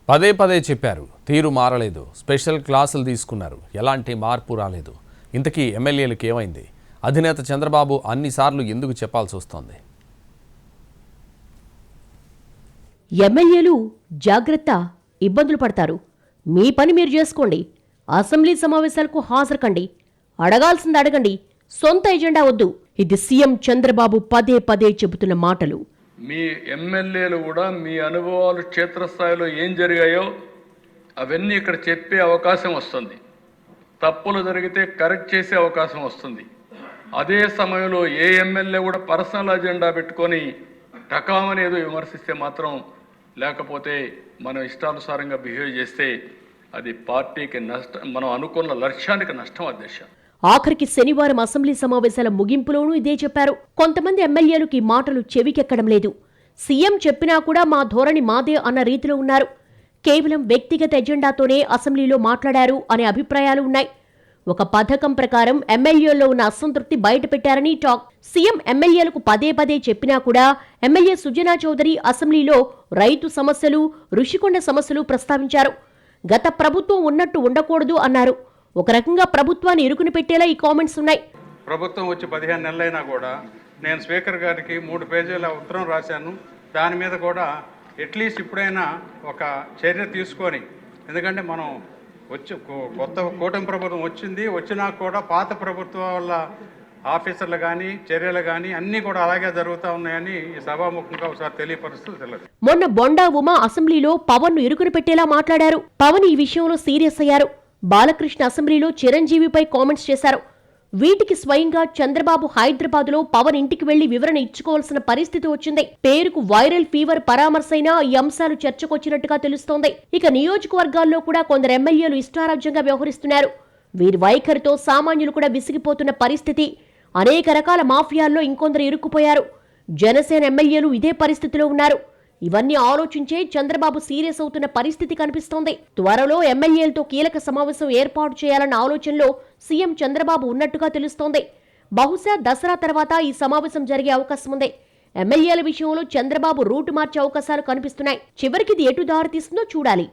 పదే పదే చెప్పారు, తీరు మారలేదు. స్పెషల్ క్లాసులు తీసుకున్నారు, ఎలాంటి మార్పు రాలేదు. ఇంతకీ ఎమ్మెల్యేలకు ఏమైంది? అధినేత చంద్రబాబు అన్నిసార్లు ఎందుకు చెప్పాల్సి వస్తోంది? ఎమ్మెల్యేలు జాగ్రత్త, ఇబ్బందులు పడతారు. మీ పని మీరు చేసుకోండి. అసెంబ్లీ సమావేశాలకు హాజరు కండి. అడగాల్సింది అడగండి. సొంత ఎజెండా వద్దు. ఇది సీఎం చంద్రబాబు పదే పదే చెబుతున్న మాటలు. మీ ఎమ్మెల్యేలు కూడా మీ అనుభవాలు క్షేత్రస్థాయిలో ఏం జరిగాయో అవన్నీ ఇక్కడ చెప్పే అవకాశం వస్తుంది. తప్పులు జరిగితే కరెక్ట్ చేసే అవకాశం వస్తుంది. అదే సమయంలో ఏ ఎమ్మెల్యే కూడా పర్సనల్ అజెండా పెట్టుకొని టకామని ఏదో విమర్శిస్తే మాత్రం, లేకపోతే మనం ఇష్టానుసారంగా బిహేవ్ చేస్తే అది పార్టీకి నష్టం, మనం అనుకున్న లక్ష్యానికి నష్టం. అధ్యక్ష, ఆఖరికి శనివారం అసెంబ్లీ సమావేశాల ముగింపులోనూ ఇదే చెప్పారు. కొంతమంది ఎమ్మెల్యేలకు ఈ మాటలు చెవికెక్కడం లేదు. సీఎం చెప్పినా కూడా మా ధోరణి మాదే అన్న రీతిలో ఉన్నారు. కేవలం వ్యక్తిగత ఎజెండాతోనే అసెంబ్లీలో మాట్లాడారు అనే అభిప్రాయాలు ఉన్నాయి. ఒక పథకం ప్రకారం ఎమ్మెల్యేల్లో ఉన్న అసంతృప్తి బయటపెట్టారని టాక్. సీఎం ఎమ్మెల్యేలకు పదే పదే చెప్పినా కూడా ఎమ్మెల్యే సుజనా చౌదరి అసెంబ్లీలో రైతు సమస్యలు, రుషికొండ సమస్యలు ప్రస్తావించారు. గత ప్రభుత్వం ఉన్నట్టు ఉండకూడదు అన్నారు. ఒక రకంగా ప్రభుత్వాన్ని ఇరుకుని పెట్టేలా ఈ కామెంట్స్ ఉన్నాయి. ప్రభుత్వం వచ్చి 15 నెలలైనా కూడా నేను స్పీకర్ గారికి 3 పేజీల ఉత్తరం రాశాను. దాని మీద కూడా అట్లీస్ట్ ఇప్పుడైనా ఒక చర్య తీసుకొని, ఎందుకంటే మనం కొత్త కూటమి ప్రభుత్వం వచ్చినా కూడా పాత ప్రభుత్వం వల్ల ఆఫీసర్లు కానీ చర్యలు కానీ అన్నీ కూడా అలాగే జరుగుతూ ఉన్నాయని ఈ సభాముఖంగా ఒకసారి తెలియపరుస్తూ తెలియదు. మొన్న బొండా ఉమా అసెంబ్లీలో పవన్ ను ఇరుకుని పెట్టేలా మాట్లాడారు. పవన్ ఈ విషయంలో సీరియస్ అయ్యారు. బాలకృష్ణ అసెంబ్లీలో చిరంజీవిపై కామెంట్స్ చేశారు. వీటికి స్వయంగా చంద్రబాబు హైదరాబాద్లో పవన్ ఇంటికి వెళ్లి వివరణ ఇచ్చుకోవాల్సిన పరిస్థితి వచ్చింది. పేరుకు వైరల్ ఫీవర్ పరామర్శైనా ఈ అంశాలు చర్చకొచ్చినట్టుగా తెలుస్తోంది. ఇక నియోజకవర్గాల్లో కూడా కొందరు ఎమ్మెల్యేలు ఇష్టారాజ్యంగా వ్యవహరిస్తున్నారు. వీరి వైఖరితో సామాన్యులు కూడా విసిగిపోతున్న పరిస్థితి. అనేక రకాల మాఫియాల్లో ఇంకొందరు ఇరుక్కుపోయారు. జనసేన ఎమ్మెల్యేలు ఇదే పరిస్థితిలో ఉన్నారు. ఇవన్నీ ఆలోచించే చంద్రబాబు సీరియస్ అవుతున్న పరిస్థితి కనిపిస్తోంది. త్వరలో ఎమ్మెల్యేలతో కీలక సమావేశం ఏర్పాటు చేయాలన్న ఆలోచనలో సీఎం చంద్రబాబు ఉన్నట్టుగా తెలుస్తోంది. బహుశా దసరా తర్వాత ఈ సమావేశం జరిగే అవకాశం ఉంది. ఎమ్మెల్యేల విషయంలో చంద్రబాబు రూటు మార్చే అవకాశాలు కనిపిస్తున్నాయి. చివరికి ఇది ఎటు దారి తీస్తుందో చూడాలి.